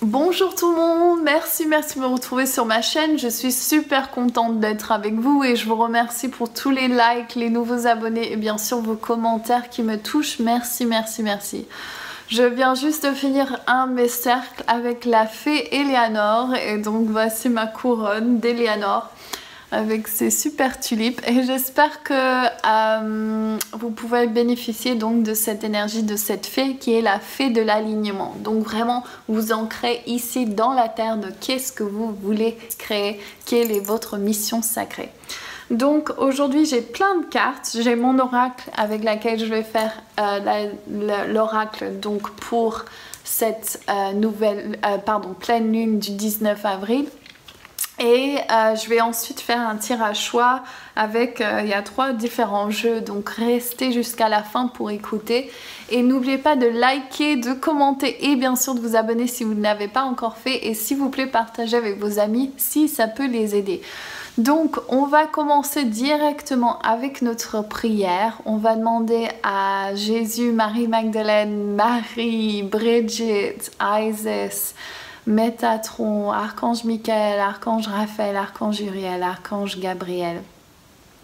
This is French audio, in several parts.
Bonjour tout le monde, merci de me retrouver sur ma chaîne. Je suis super contente d'être avec vous et je vous remercie pour tous les likes, les nouveaux abonnés et bien sûr vos commentaires qui me touchent. Merci. Je viens juste de finir un de mes cercles avec la fée Eleanor et donc voici ma couronne d'Eleanor avec ces super tulipes et j'espère que vous pouvez bénéficier donc de cette énergie de cette fée qui est la fée de l'alignement. Donc vraiment vous ancrez ici dans la terre de qu'est-ce que vous voulez créer, quelle est votre mission sacrée. Donc aujourd'hui j'ai plein de cartes, j'ai mon oracle avec laquelle je vais faire l'oracle donc pour cette pleine lune du 19 avril. Et je vais ensuite faire un tirage choix avec, il y a 3 différents jeux, donc restez jusqu'à la fin pour écouter. Et n'oubliez pas de liker, de commenter et bien sûr de vous abonner si vous ne l'avez pas encore fait. Et s'il vous plaît, partagez avec vos amis si ça peut les aider. Donc on va commencer directement avec notre prière. On va demander à Jésus, Marie-Magdalène, Marie, Bridget, Isis, Métatron, Archange Michael, Archange Raphaël, Archange Uriel, Archange Gabriel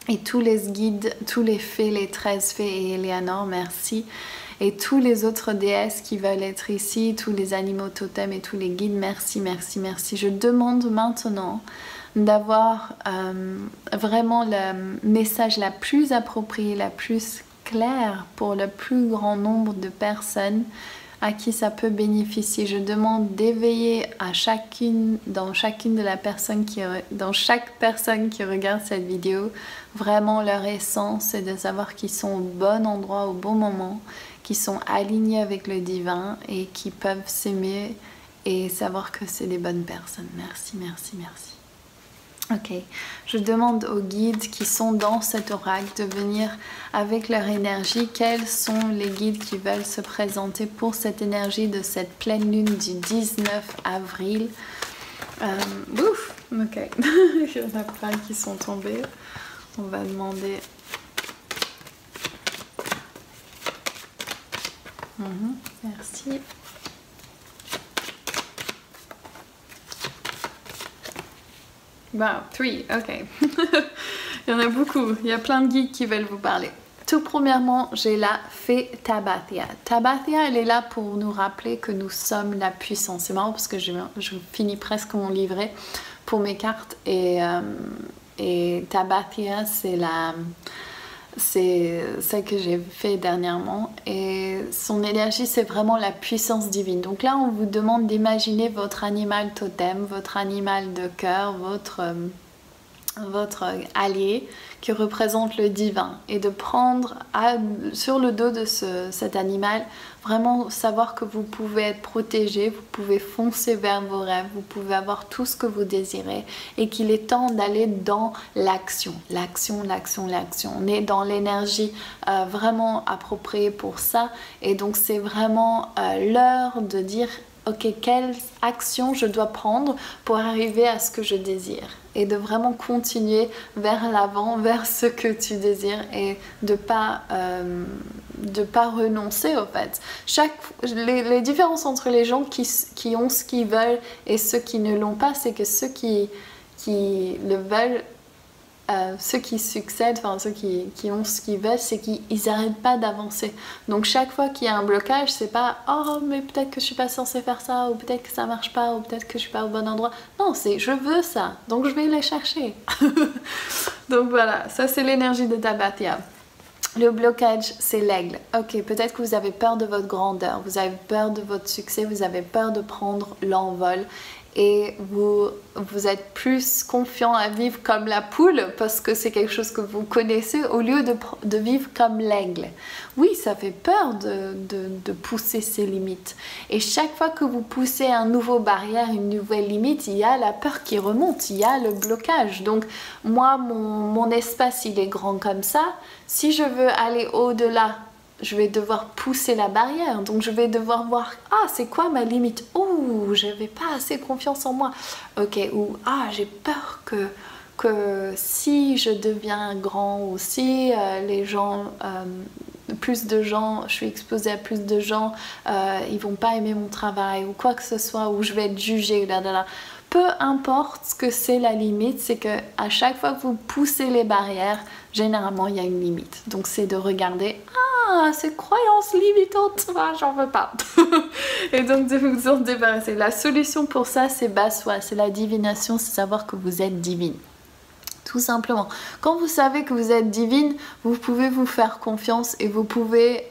et tous les guides, tous les fées, les 13 fées et Eleanor, merci, et tous les autres déesses qui veulent être ici, tous les animaux totems et tous les guides, merci. Je demande maintenant d'avoir vraiment le message la plus appropriée, la plus claire pour le plus grand nombre de personnes à qui ça peut bénéficier. Je demande d'éveiller à dans chaque personne qui regarde cette vidéo vraiment leur essence et de savoir qu'ils sont au bon endroit, au bon moment, qu'ils sont alignés avec le divin et qu'ils peuvent s'aimer et savoir que c'est des bonnes personnes. Merci. Ok, je demande aux guides qui sont dans cet oracle de venir avec leur énergie. Quels sont les guides qui veulent se présenter pour cette énergie de cette pleine lune du 19 avril? Ouf, ok, il y en a plein qui sont tombés. On va demander... merci. Wow, 3, ok. Il y en a beaucoup, il y a plein de guides qui veulent vous parler. Tout premièrement, j'ai la fée Tabathia. Tabathia, elle est là pour nous rappeler que nous sommes la puissance. C'est marrant parce que je finis presque mon livret pour mes cartes et Tabathia, c'est celle que j'ai fait dernièrement et son énergie c'est vraiment la puissance divine. Donc là on vous demande d'imaginer votre animal totem, votre animal de cœur, votre allié qui représente le divin et de prendre sur le dos de cet animal, vraiment savoir que vous pouvez être protégé, vous pouvez foncer vers vos rêves, vous pouvez avoir tout ce que vous désirez et qu'il est temps d'aller dans l'action. L'action. On est dans l'énergie vraiment appropriée pour ça et donc c'est vraiment l'heure de dire ok, quelle action je dois prendre pour arriver à ce que je désire et de vraiment continuer vers l'avant, vers ce que tu désires et de pas renoncer au fait. Les différences entre les gens qui ont ce qu'ils veulent et ceux qui ne l'ont pas, c'est que ceux qui le veulent, ceux qui succèdent, enfin ceux qui ont ce qu'ils veulent, c'est qu'ils n'arrêtent pas d'avancer. Donc chaque fois qu'il y a un blocage, c'est pas « Oh mais peut-être que je suis pas censée faire ça » ou « Peut-être que ça marche pas » ou « Peut-être que je suis pas au bon endroit ». Non, c'est « Je veux ça, donc je vais les chercher ». Donc voilà, ça c'est l'énergie de Tabathia. Le blocage, c'est l'aigle. Ok, peut-être que vous avez peur de votre grandeur, vous avez peur de votre succès, vous avez peur de prendre l'envol et vous êtes plus confiant à vivre comme la poule parce que c'est quelque chose que vous connaissez au lieu de vivre comme l'aigle. Oui, ça fait peur de pousser ses limites et chaque fois que vous poussez un nouveau barrière, une nouvelle limite, il y a la peur qui remonte, il y a le blocage. Donc moi, mon espace, il est grand comme ça. Si je veux aller au-delà, je vais devoir pousser la barrière, donc je vais devoir voir c'est quoi ma limite, j'avais pas assez confiance en moi, ok, ou j'ai peur que si je deviens grand ou si les gens plus de gens, je suis exposée à plus de gens, ils vont pas aimer mon travail ou quoi que ce soit, ou je vais être jugée, là. Peu importe ce que c'est la limite, c'est que à chaque fois que vous poussez les barrières, généralement il y a une limite. Donc c'est de regarder, ah, ces croyances limitantes, ah, j'en veux pas. Et donc de vous en débarrasser. La solution pour ça, c'est Baswa, c'est la divination, c'est savoir que vous êtes divine. Tout simplement. Quand vous savez que vous êtes divine, vous pouvez vous faire confiance et vous pouvez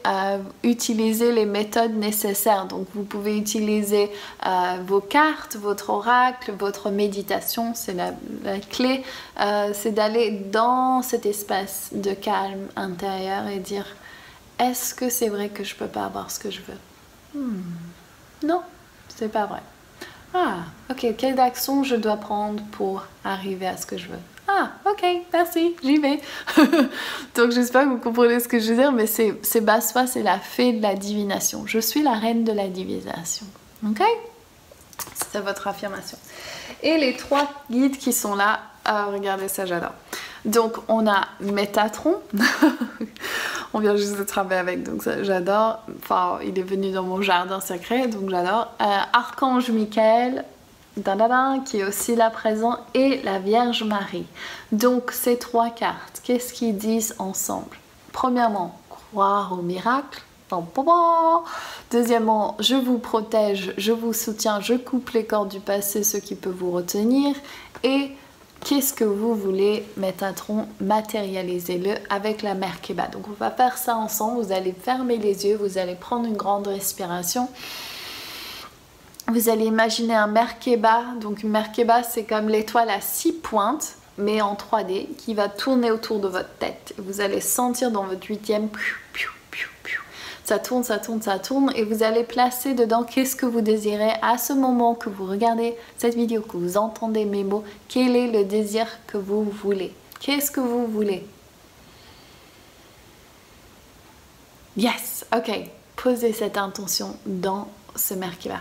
utiliser les méthodes nécessaires. Donc vous pouvez utiliser vos cartes, votre oracle, votre méditation, c'est la clé. C'est d'aller dans cet espace de calme intérieur et dire, est-ce que c'est vrai que je peux pas avoir ce que je veux? Non, c'est pas vrai. Ah, ok, quelle action je dois prendre pour arriver à ce que je veux? Ah, ok, merci, j'y vais. Donc j'espère que vous comprenez ce que je veux dire, mais c'est Baswa, c'est la fée de la divination. Je suis la reine de la divination. Ok? C'est votre affirmation. Et les 3 guides qui sont là, regardez ça, j'adore. Donc on a Métatron. On vient juste de travailler avec, donc ça j'adore. Enfin, il est venu dans mon jardin secret, donc j'adore. Archange Michael, qui est aussi là présent, et la Vierge Marie. Donc ces 3 cartes, qu'est-ce qu'ils disent ensemble? Premièrement, croire au miracle. Deuxièmement, je vous protège, je vous soutiens, je coupe les cordes du passé, ce qui peut vous retenir. Et qu'est-ce que vous voulez, Métatron, matérialisez-le avec la Merkaba. Donc on va faire ça ensemble, vous allez fermer les yeux, vous allez prendre une grande respiration. Vous allez imaginer un Merkaba. Donc une Merkaba, c'est comme l'étoile à 6 pointes, mais en 3D, qui va tourner autour de votre tête. Vous allez sentir dans votre 8e, ça tourne, ça tourne, ça tourne, et vous allez placer dedans qu'est-ce que vous désirez à ce moment que vous regardez cette vidéo, que vous entendez mes mots. Quel est le désir que vous voulez? Qu'est-ce que vous voulez? Yes, ok. Posez cette intention dans ce Merkaba.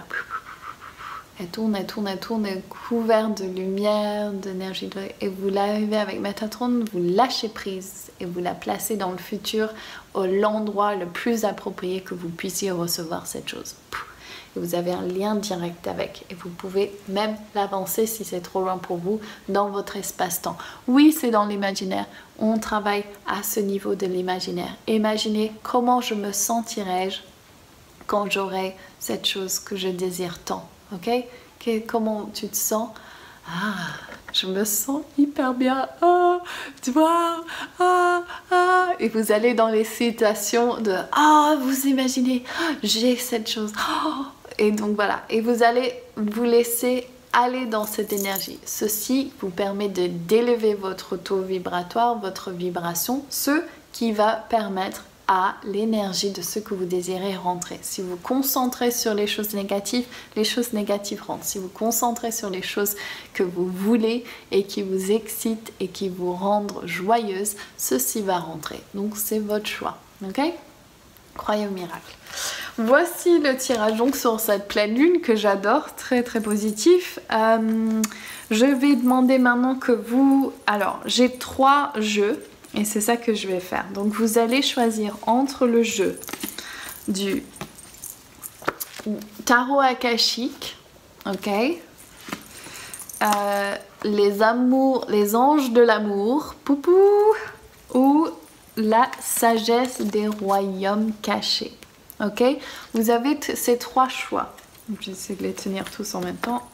Elle tourne, elle tourne, elle tourne, elle est couverte de lumière, d'énergie, et vous l'arrivez avec Métatron, vous lâchez prise et vous la placez dans le futur, au l'endroit le plus approprié que vous puissiez recevoir cette chose. Et vous avez un lien direct avec, et vous pouvez même l'avancer si c'est trop loin pour vous dans votre espace-temps. Oui, c'est dans l'imaginaire, on travaille à ce niveau de l'imaginaire. Imaginez comment je me sentirais-je quand j'aurai cette chose que je désire tant. Ok? Comment tu te sens? Ah, je me sens hyper bien. Ah, tu vois? Ah, ah. Et vous allez dans les situations de ah, vous imaginez, j'ai cette chose. Oh. Et donc voilà. Et vous allez vous laisser aller dans cette énergie. Ceci vous permet d'élever votre taux vibratoire, votre vibration, ce qui va permettre à l'énergie de ce que vous désirez rentrer. Si vous concentrez sur les choses négatives rentrent. Si vous concentrez sur les choses que vous voulez et qui vous excitent et qui vous rendent joyeuse, ceci va rentrer. Donc c'est votre choix. Ok? Croyez au miracle. Voici le tirage donc sur cette pleine lune que j'adore, très très positif. Je vais demander maintenant que vous... Alors, j'ai 3 jeux. Et c'est ça que je vais faire. Donc vous allez choisir entre le jeu du tarot akashique, ok, les anges de l'amour, poupou, ou la sagesse des royaumes cachés, ok. Vous avez ces 3 choix. J'essaie de les tenir tous en même temps.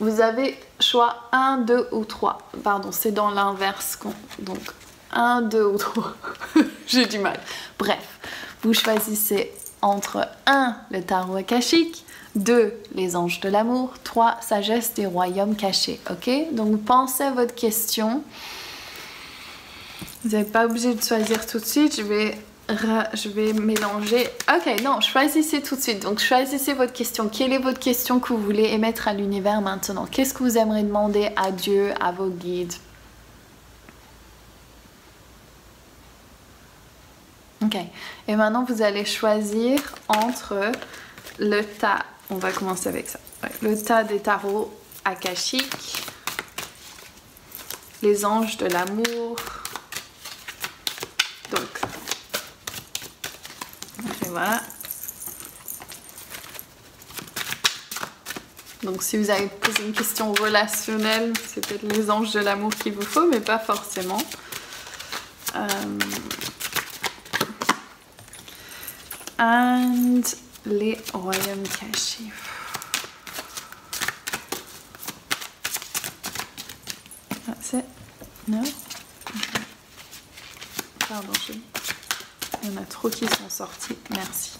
Vous avez choix 1, 2 ou 3. Pardon, c'est dans l'inverse. Donc 1, 2 ou 3. J'ai du mal. Bref, vous choisissez entre 1, le tarot akashique, 2, les anges de l'amour, 3, sagesse des royaumes cachés. Ok? Donc pensez à votre question. Vous n'êtes pas obligé de choisir tout de suite. Je vais mélanger. Ok, non, choisissez tout de suite. Donc choisissez votre question. Quelle est votre question que vous voulez émettre à l'univers maintenant? Qu'est-ce que vous aimeriez demander à Dieu, à vos guides? Ok, et maintenant vous allez choisir entre le tas, on va commencer avec ça, le tas des tarots akashiques, les anges de l'amour, donc Voilà. Donc si vous avez posé une question relationnelle, c'est peut-être les anges de l'amour qu'il vous faut, mais pas forcément. And les royaumes cachés. That's it? No? Pardon, il y en a trop qui sont sortis. Merci.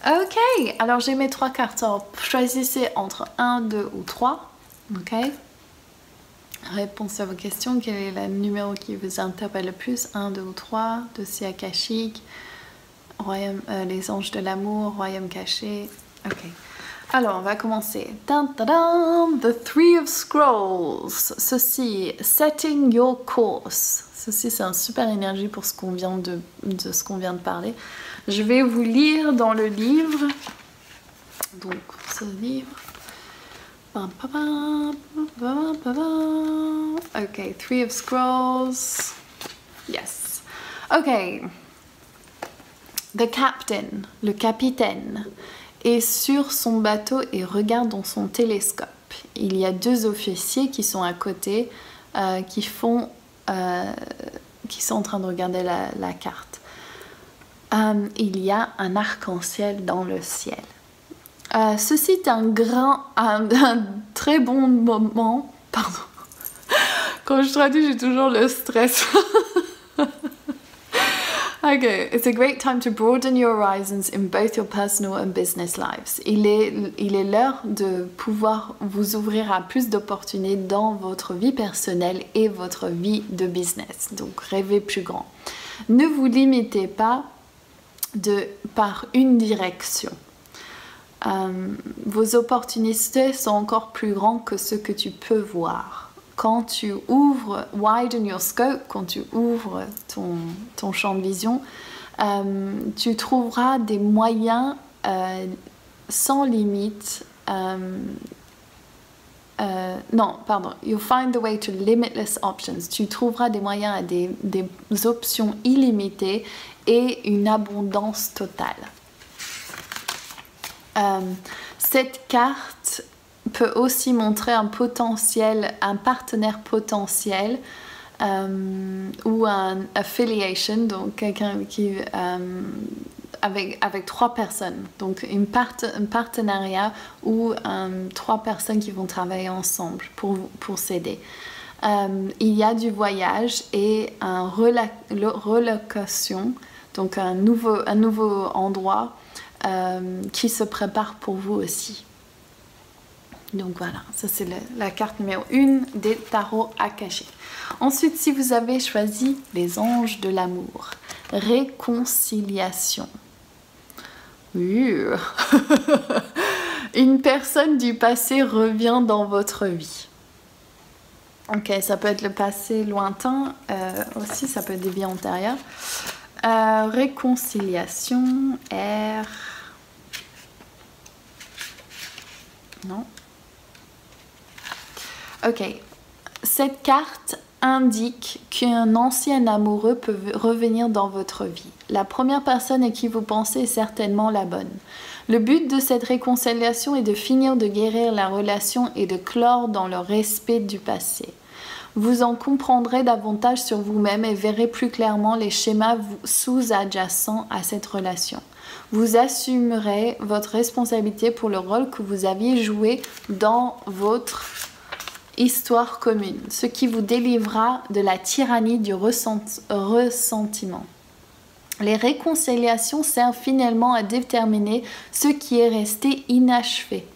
Ok, alors j'ai mes 3 cartes. Alors, choisissez entre 1, 2 ou 3. Ok. Réponse à vos questions. Quel est le numéro qui vous interpelle le plus? 1, 2 ou 3. Dossier akashique. Royaume, les anges de l'amour. Royaume caché. Ok. Alors, on va commencer. Dun, dun, dun, the Three of Scrolls. Ceci, setting your course. Ceci, c'est un super énergie pour ce qu'on vient de ce qu'on vient de parler. Je vais vous lire dans le livre. Donc, ce livre. Ok, Three of Scrolls. Yes. Ok. The captain, le capitaine, est sur son bateau et regarde dans son télescope. Il y a 2 officiers qui sont à côté, qui sont en train de regarder la carte. Il y a un arc-en-ciel dans le ciel. Ceci est un très bon moment. Pardon. Quand je traduis, j'ai toujours le stress. Okay, it's a great time to broaden your horizons in both your personal and business lives. Il est l'heure de pouvoir vous ouvrir à plus d'opportunités dans votre vie personnelle et votre vie de business. Donc, rêvez plus grand. Ne vous limitez pas par une direction. Vos opportunités sont encore plus grandes que ce que tu peux voir. Quand tu ouvres, widen your scope, quand tu ouvres ton champ de vision, tu trouveras des moyens sans limite. Non, pardon. You'll find the way to limitless options. Tu trouveras des moyens à des options illimitées et une abondance totale. Cette carte peut aussi montrer un partenaire potentiel ou un affiliation, donc quelqu'un qui avec 3 personnes, donc un partenariat ou 3 personnes qui vont travailler ensemble pour s'aider. Il y a du voyage et une relocation, donc un nouveau endroit qui se prépare pour vous aussi. Donc voilà, ça c'est la carte numéro 1 des tarots akashiques. Ensuite, si vous avez choisi les anges de l'amour, réconciliation. Une personne du passé revient dans votre vie. Ok, ça peut être le passé lointain, aussi ça peut être des vies antérieures. Réconciliation, non. Ok, cette carte indique qu'un ancien amoureux peut revenir dans votre vie. La première personne à qui vous pensez est certainement la bonne. Le but de cette réconciliation est de finir de guérir la relation et de clore dans le respect du passé. Vous en comprendrez davantage sur vous-même et verrez plus clairement les schémas sous-adjacents à cette relation. Vous assumerez votre responsabilité pour le rôle que vous aviez joué dans votre histoire commune, ce qui vous délivrera de la tyrannie du ressentiment. Les réconciliations servent finalement à déterminer ce qui est resté inachevé.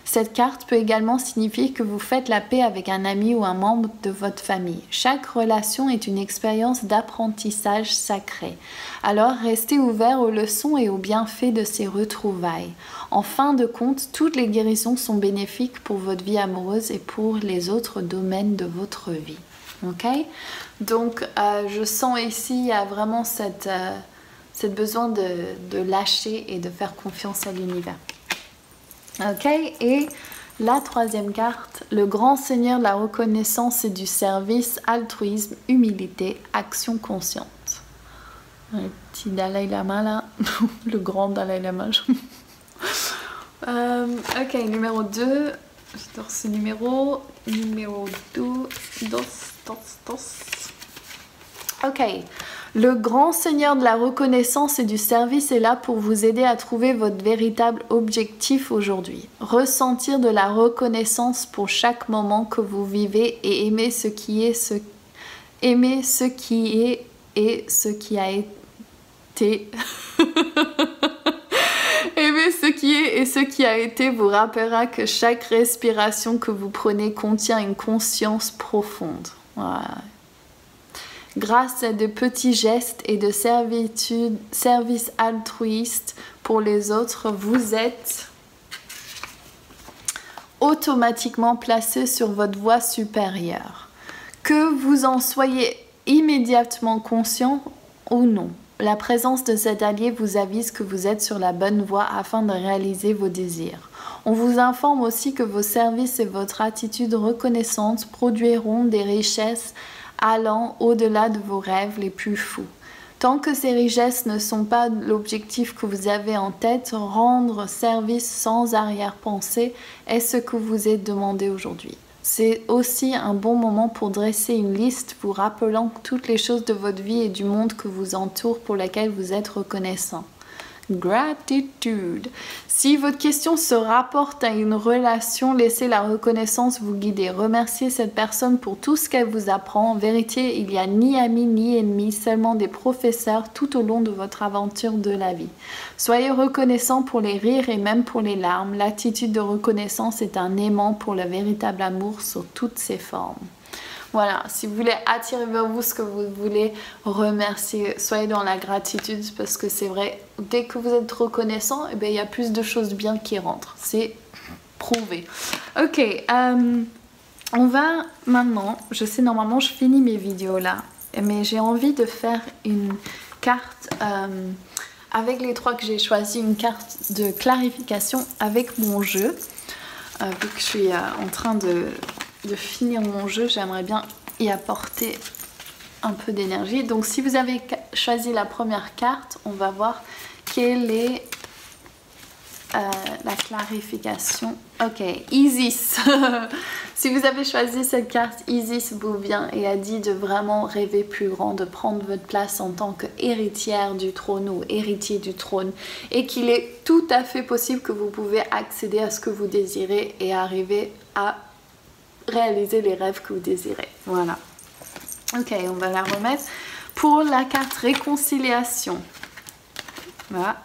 Cette carte peut également signifier que vous faites la paix avec un ami ou un membre de votre famille. Chaque relation est une expérience d'apprentissage sacré. Alors restez ouvert aux leçons et aux bienfaits de ces retrouvailles. En fin de compte, toutes les guérisons sont bénéfiques pour votre vie amoureuse et pour les autres domaines de votre vie. Ok? Donc je sens ici, il y a vraiment cette besoin de lâcher et de faire confiance à l'univers. Ok, et la 3e carte, le grand seigneur de la reconnaissance et du service, altruisme, humilité, action consciente. Le petit Dalai Lama là, le grand Dalai Lama. Ok, numéro 2. J'adore ce numéro. Numéro 2. Ok. Le grand seigneur de la reconnaissance et du service est là pour vous aider à trouver votre véritable objectif aujourd'hui. Ressentir de la reconnaissance pour chaque moment que vous vivez et aimer ce qui est, aimer ce qui est et ce qui a été. Aimer ce qui est et ce qui a été vous rappellera que chaque respiration que vous prenez contient une conscience profonde. Voilà. Grâce à de petits gestes et de service altruiste pour les autres, vous êtes automatiquement placé sur votre voie supérieure. Que vous en soyez immédiatement conscient ou non, la présence de cet allié vous avise que vous êtes sur la bonne voie afin de réaliser vos désirs. On vous informe aussi que vos services et votre attitude reconnaissante produiront des richesses allant au-delà de vos rêves les plus fous. Tant que ces richesses ne sont pas l'objectif que vous avez en tête, rendre service sans arrière-pensée est ce que vous est demandé aujourd'hui. C'est aussi un bon moment pour dresser une liste vous rappelant toutes les choses de votre vie et du monde que vous entoure pour lesquelles vous êtes reconnaissant. Gratitude. Si votre question se rapporte à une relation, laissez la reconnaissance vous guider. Remerciez cette personne pour tout ce qu'elle vous apprend. En vérité, il n'y a ni amis ni ennemis, seulement des professeurs tout au long de votre aventure de la vie. Soyez reconnaissant pour les rires et même pour les larmes. L'attitude de reconnaissance est un aimant pour le véritable amour sous toutes ses formes. Voilà, si vous voulez attirer vers vous ce que vous voulez, remercier, soyez dans la gratitude parce que c'est vrai, dès que vous êtes reconnaissant, eh bien, il y a plus de choses bien qui rentrent, c'est prouvé. Ok, on va maintenant, je sais normalement je finis mes vidéos là, mais j'ai envie de faire une carte avec les 3 que j'ai choisi, une carte de clarification avec mon jeu, vu que je suis en train de finir mon jeu, j'aimerais bien y apporter un peu d'énergie. Donc si vous avez choisi la première carte, on va voir quelle est la clarification. Ok, Isis. Si vous avez choisi cette carte, Isis vous vient et a dit de vraiment rêver plus grand, de prendre votre place en tant qu'héritière du trône ou héritier du trône, et qu'il est tout à fait possible que vous pouvez accéder à ce que vous désirez et arriver à réaliser les rêves que vous désirez. Voilà. Ok, on va la remettre. Pour la carte réconciliation. Voilà.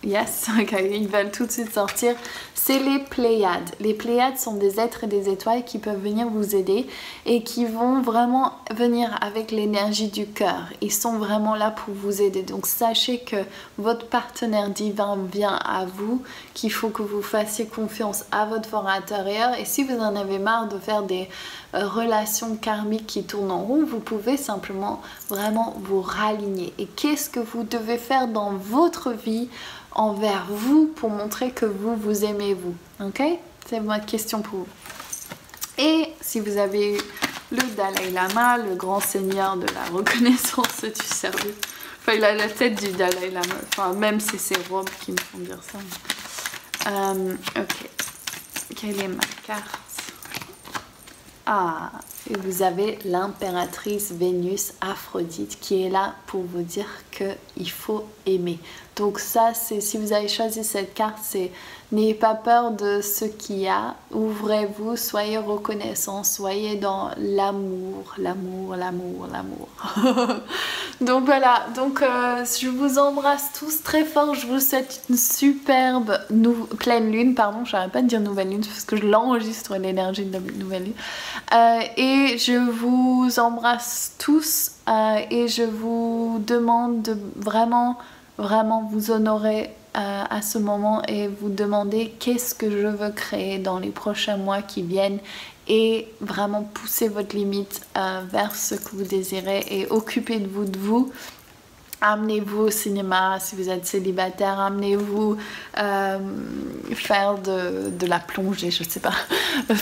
Yes, ok, ils veulent tout de suite sortir. C'est les Pléiades. Les Pléiades sont des êtres et des étoiles qui peuvent venir vous aider et qui vont vraiment venir avec l'énergie du cœur. Ils sont vraiment là pour vous aider. Donc sachez que votre partenaire divin vient à vous, qu'il faut que vous fassiez confiance à votre fort intérieur. Et si vous en avez marre de faire des relations karmiques qui tournent en rond, vous pouvez simplement vraiment vous raligner. Et qu'est-ce que vous devez faire dans votre vie envers vous pour montrer que vous vous aimez vous, ok? C'est ma question pour vous. Et si vous avez eu le Dalai Lama, le grand seigneur de la reconnaissance du service, enfin il a la tête du Dalai Lama, enfin même c'est ses robes qui me font dire ça. Ok, quelle est ma carte? Ah, et vous avez l'impératrice Vénus Aphrodite qui est là pour vous dire qu'il faut aimer. Donc ça, c'est si vous avez choisi cette carte, c'est n'ayez pas peur de ce qu'il y a, ouvrez-vous, soyez reconnaissant, soyez dans l'amour, l'amour, l'amour, l'amour. Donc voilà, donc je vous embrasse tous très fort, je vous souhaite une superbe pleine lune, pardon, je n'arrête pas de dire nouvelle lune parce que je l'enregistre l'énergie de la nouvelle lune. Et je vous embrasse tous et je vous demande de vraiment vous honorer à ce moment et vous demander qu'est-ce que je veux créer dans les prochains mois qui viennent et vraiment pousser votre limite vers ce que vous désirez et occupez-vous de vous Amenez-vous au cinéma si vous êtes célibataire, amenez-vous faire de la plongée, je sais pas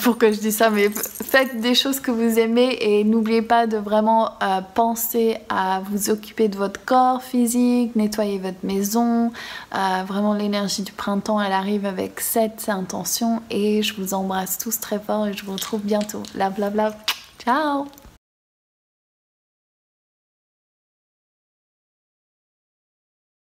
pourquoi je dis ça, mais faites des choses que vous aimez et n'oubliez pas de vraiment penser à vous occuper de votre corps physique, nettoyer votre maison. Vraiment l'énergie du printemps, elle arrive avec cette intention et je vous embrasse tous très fort et je vous retrouve bientôt. Love, love, love. Ciao!